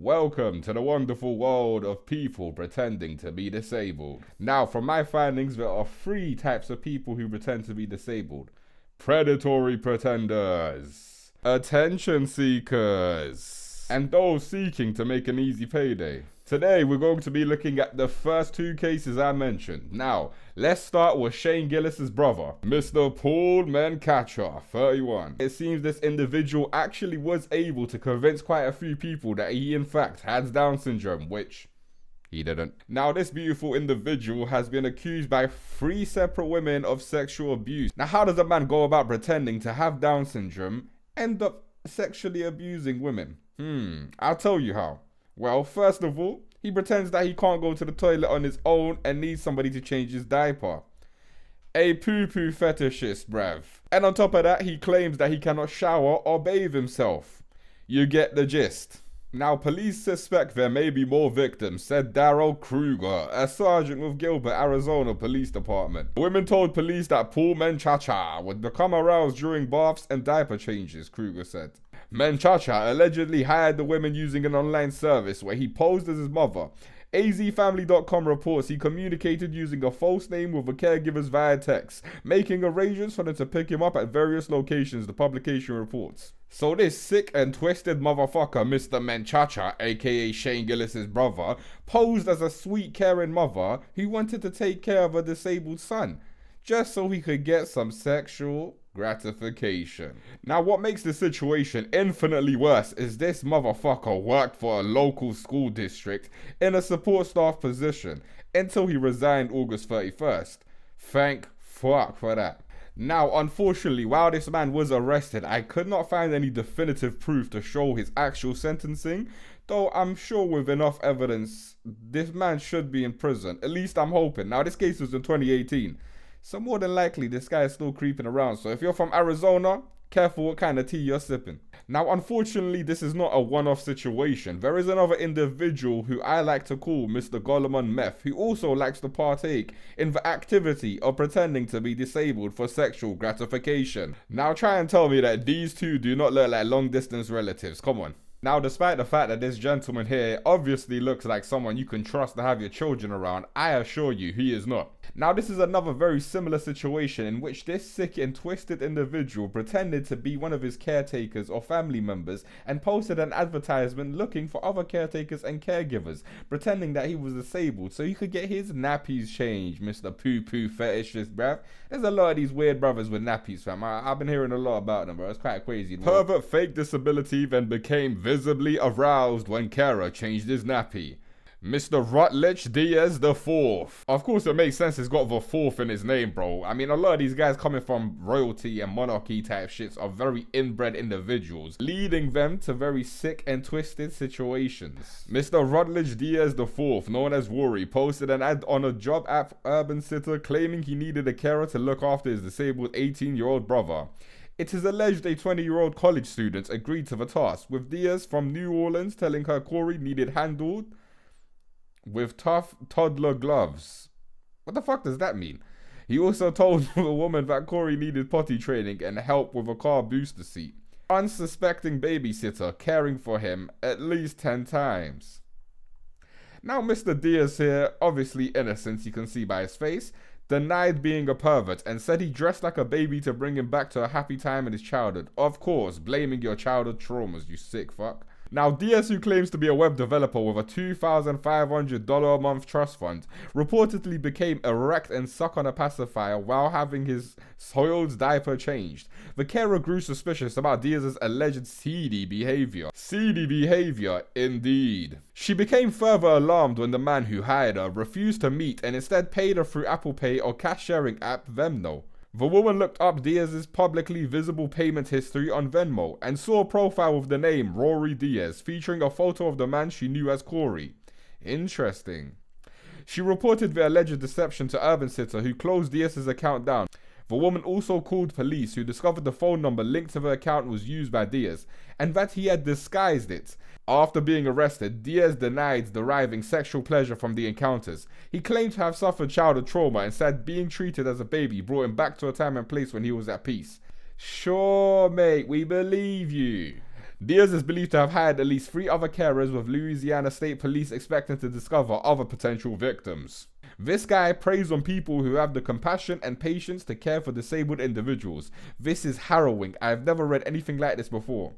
Welcome to the wonderful world of people pretending to be disabled. Now, from my findings, there are three types of people who pretend to be disabled: predatory pretenders, attention seekers, and those seeking to make an easy payday. Today, we're going to be looking at the first two cases I mentioned. Now, let's start with Shane Gillis's brother, Mr. Paul Menchaca, 31. It seems this individual actually was able to convince quite a few people that he in fact had Down syndrome, which he didn't. Now, this beautiful individual has been accused by 3 separate women of sexual abuse. Now, how does a man go about pretending to have Down syndrome, end up sexually abusing women? I'll tell you how. Well, first of all, he pretends that he can't go to the toilet on his own and needs somebody to change his diaper. A poo-poo fetishist, bruv. And on top of that, he claims that he cannot shower or bathe himself. You get the gist. Now, police suspect there may be more victims, said Daryl Kruger, a sergeant with Gilbert, Arizona Police Department. Women told police that Paul Menchaca would become aroused during baths and diaper changes, Kruger said. Menchaca allegedly hired the women using an online service where he posed as his mother. AZFamily.com reports he communicated using a false name with the caregivers via text, making arrangements for them to pick him up at various locations, the publication reports. So this sick and twisted motherfucker, Mr. Menchaca, aka Shane Gillis's brother, posed as a sweet, caring mother who wanted to take care of a disabled son, just so he could get some sexual gratification. Now, what makes the situation infinitely worse is this motherfucker worked for a local school district in a support staff position until he resigned August 31st. Thank fuck for that. Now, unfortunately, while this man was arrested, I could not find any definitive proof to show his actual sentencing, though I'm sure with enough evidence, this man should be in prison. At least I'm hoping. Now, this case was in 2018. So more than likely, this guy is still creeping around. So if you're from Arizona, careful what kind of tea you're sipping. Now, unfortunately, this is not a one-off situation. There is another individual who I like to call Mr. Golemon Meth, who also likes to partake in the activity of pretending to be disabled for sexual gratification. Now, try and tell me that these two do not look like long-distance relatives. Come on. Now, despite the fact that this gentleman here obviously looks like someone you can trust to have your children around, I assure you he is not. Now, this is another very similar situation in which this sick and twisted individual pretended to be one of his caretakers or family members and posted an advertisement looking for other caretakers and caregivers, pretending that he was disabled so he could get his nappies changed, Mr. Poo-poo fetishist, bruv. There's a lot of these weird brothers with nappies, fam. I've been hearing a lot about them, bro. It's quite crazy. Pervert fake disability then became visibly aroused when carer changed his nappy. Mr. Rutledge Diaz the Fourth. Of course, it makes sense he's got the fourth in his name, bro. I mean, a lot of these guys coming from royalty and monarchy type shits are very inbred individuals, leading them to very sick and twisted situations. Mr. Rutledge Diaz the Fourth, known as Rory, posted an ad on a job app Urban Sitter claiming he needed a carer to look after his disabled 18-year-old brother. It is alleged a 20-year-old college student agreed to the task, with Diaz from New Orleans telling her Corey needed handled with tough toddler gloves. What the fuck does that mean? He also told the woman that Corey needed potty training and help with a car booster seat. Unsuspecting babysitter caring for him at least 10 times. Now, Mr. Diaz here, obviously innocent, you can see by his face, denied being a pervert and said he dressed like a baby to bring him back to a happy time in his childhood. Of course, blaming your childhood traumas, you sick fuck. Now, Diaz, who claims to be a web developer with a $2,500 a month trust fund, reportedly became erect and sucked on a pacifier while having his soiled diaper changed. The carer grew suspicious about Diaz's alleged seedy behavior. Seedy behavior, indeed. She became further alarmed when the man who hired her refused to meet and instead paid her through Apple Pay or cash sharing app Venmo. The woman looked up Diaz's publicly visible payment history on Venmo and saw a profile with the name Rory Diaz featuring a photo of the man she knew as Corey. Interesting. She reported the alleged deception to Urban Sitter, who closed Diaz's account down. The woman also called police, who discovered the phone number linked to the account was used by Diaz and that he had disguised it. After being arrested, Diaz denied deriving sexual pleasure from the encounters. He claimed to have suffered childhood trauma and said being treated as a baby brought him back to a time and place when he was at peace. Sure, mate, we believe you. Diaz is believed to have hired at least 3 other carers, with Louisiana State Police expecting to discover other potential victims. This guy preys on people who have the compassion and patience to care for disabled individuals. This is harrowing. I've never read anything like this before.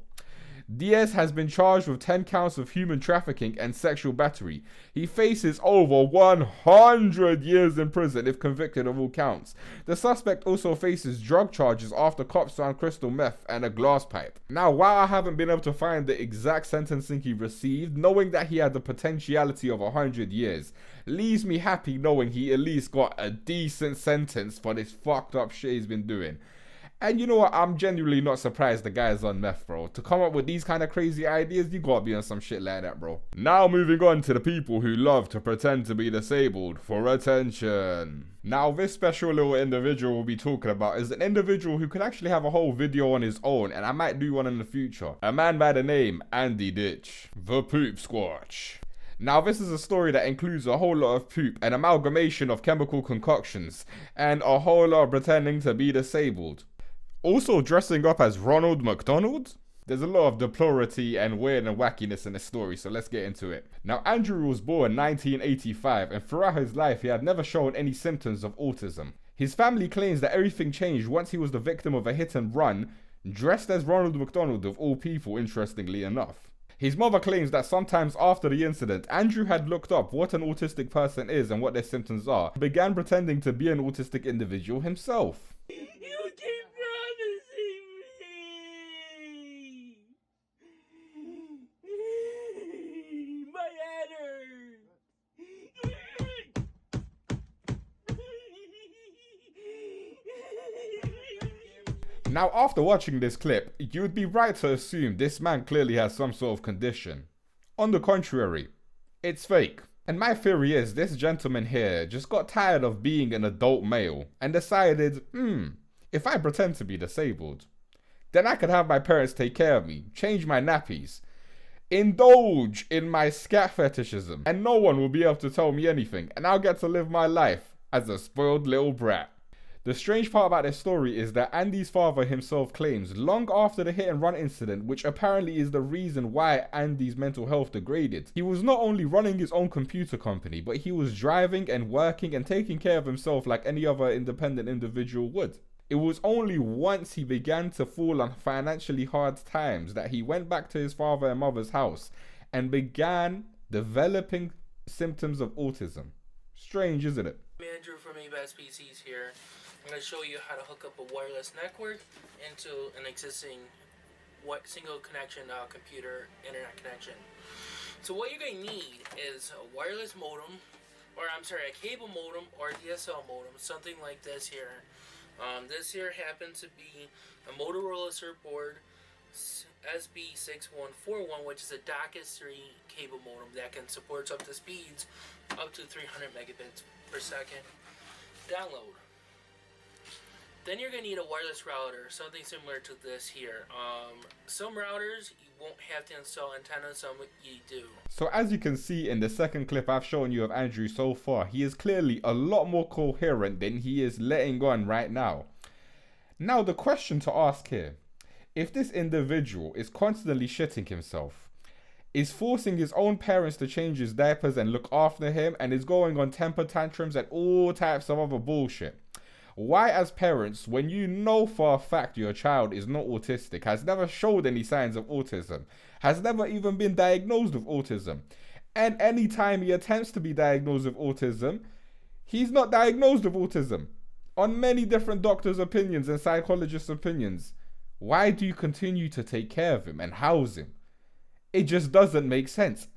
Diaz has been charged with 10 counts of human trafficking and sexual battery. He faces over 100 years in prison if convicted of all counts. The suspect also faces drug charges after cops found crystal meth and a glass pipe. Now, while I haven't been able to find the exact sentencing he received, knowing that he had the potentiality of 100 years leaves me happy knowing he at least got a decent sentence for this fucked up shit he's been doing. And you know what? I'm genuinely not surprised the guy's on meth, bro. To come up with these kind of crazy ideas, you gotta be on some shit like that, bro. Now moving on to the people who love to pretend to be disabled for attention. Now this special little individual we'll be talking about is an individual who could actually have a whole video on his own, and I might do one in the future. A man by the name Andy Ditch, the Poop Squatch. Now this is a story that includes a whole lot of poop, an amalgamation of chemical concoctions, and a whole lot of pretending to be disabled. Also dressing up as Ronald McDonald? There's a lot of deplority and weird and wackiness in this story, so let's get into it. Now, Andrew was born in 1985, and throughout his life he had never shown any symptoms of autism. His family claims that everything changed once he was the victim of a hit and run, dressed as Ronald McDonald of all people, interestingly enough. His mother claims that sometimes after the incident, Andrew had looked up what an autistic person is and what their symptoms are, and began pretending to be an autistic individual himself. Now, after watching this clip, you would be right to assume this man clearly has some sort of condition. On the contrary, it's fake. And my theory is this gentleman here just got tired of being an adult male and decided, if I pretend to be disabled, then I could have my parents take care of me, change my nappies, indulge in my scat fetishism, and no one will be able to tell me anything, and I'll get to live my life as a spoiled little brat. The strange part about this story is that Andy's father himself claims long after the hit and run incident, which apparently is the reason why Andy's mental health degraded, he was not only running his own computer company, but he was driving and working and taking care of himself like any other independent individual would. It was only once he began to fall on financially hard times that he went back to his father and mother's house and began developing symptoms of autism. Strange, isn't it? Andrew from ABAS PCs here. I'm going to show you how to hook up a wireless network into an existing single connection computer internet connection. So what you're going to need is a wireless modem, or a cable modem or DSL modem, something like this here. This here happens to be a Motorola Surfboard SB6141, which is a DOCSIS 3 cable modem that can support up to speeds up to 300 megabits per second download. Then you're going to need a wireless router, something similar to this here. Some routers you won't have to install antennas, some you do. So as you can see in the second clip I've shown you of Andrew so far, he is clearly a lot more coherent than he is letting on right now. Now the question to ask here, if this individual is constantly shitting himself, is forcing his own parents to change his diapers and look after him, and is going on temper tantrums and all types of other bullshit, why as parents, when you know for a fact your child is not autistic, has never showed any signs of autism, has never even been diagnosed with autism, and any time he attempts to be diagnosed with autism, he's not diagnosed with autism, on many different doctors' opinions and psychologists' opinions, why do you continue to take care of him and house him? It just doesn't make sense.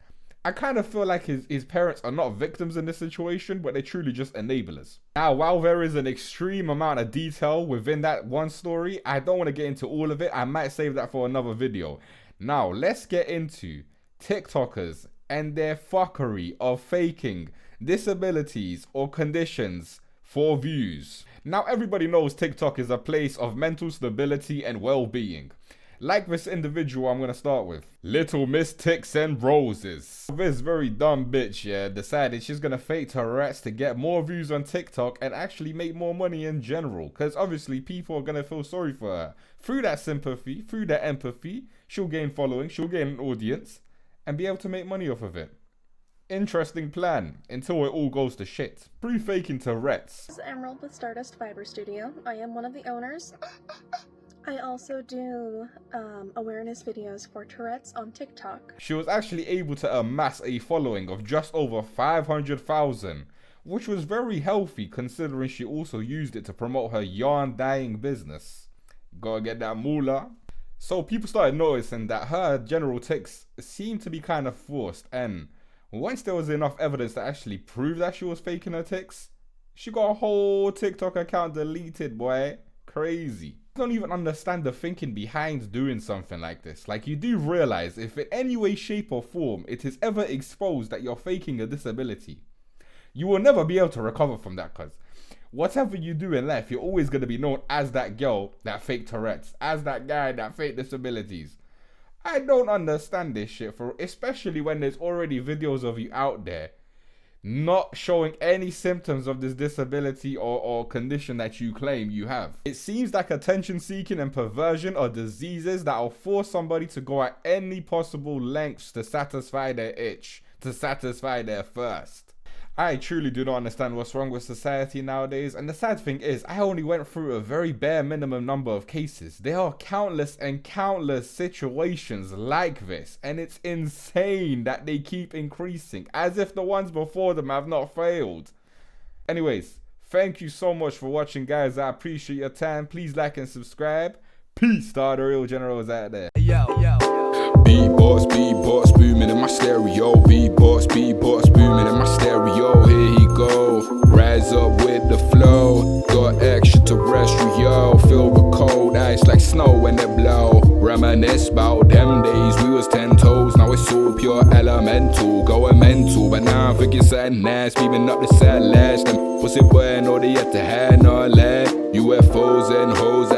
I kind of feel like his parents are not victims in this situation, but they're truly just enablers. Now, while there is an extreme amount of detail within that one story, I don't want to get into all of it. I might save that for another video. Now, let's get into TikTokers and their fuckery of faking disabilities or conditions for views. Now, everybody knows TikTok is a place of mental stability and well-being. Like this individual I'm going to start with. Little Miss Ticks and Roses. This very dumb bitch, decided she's going to fake Tourette's to get more views on TikTok and actually make more money in general. Because obviously people are going to feel sorry for her. Through that sympathy, through that empathy, she'll gain following, she'll gain an audience, and be able to make money off of it. Interesting plan, until it all goes to shit. Pre-faking Tourette's. This is Emerald with Stardust Fiber Studio. I am one of the owners. I also do awareness videos for Tourette's on TikTok. She was actually able to amass a following of just over 500,000, which was very healthy considering she also used it to promote her yarn dyeing business. Gotta get that moolah. So people started noticing that her general tics seemed to be kind of forced, and once there was enough evidence to actually prove that she was faking her tics, she got a whole TikTok account deleted, boy. Crazy. I don't even understand the thinking behind doing something like this. Like, you do realize if in any way, shape or form it is ever exposed that you're faking a disability, you will never be able to recover from that, cuz whatever you do in life, you're always going to be known as that girl that faked Tourette's, as that guy that faked disabilities. I don't understand this shit, especially when there's already videos of you out there not showing any symptoms of this disability or condition that you claim you have. It seems like attention seeking and perversion are diseases that will force somebody to go at any possible lengths to satisfy their itch, to satisfy their thirst. I truly do not understand what's wrong with society nowadays, and the sad thing is, I only went through a very bare minimum number of cases. There are countless and countless situations like this, and it's insane that they keep increasing, as if the ones before them have not failed. Anyways, thank you so much for watching, guys. I appreciate your time. Please like and subscribe. Peace to all the real generals out there. Beatbox booming in my stereo. Beatbox booming in my stereo. Here he go, rise up with the flow. Got extraterrestrial, feel the cold ice like snow when it blow. Reminisce about them days, we was 10 toes. Now it's all pure elemental, going mental. But now I'm thinking something nice, beaming up the satellite. Them what's it when all they have to have no land. UFOs and hoes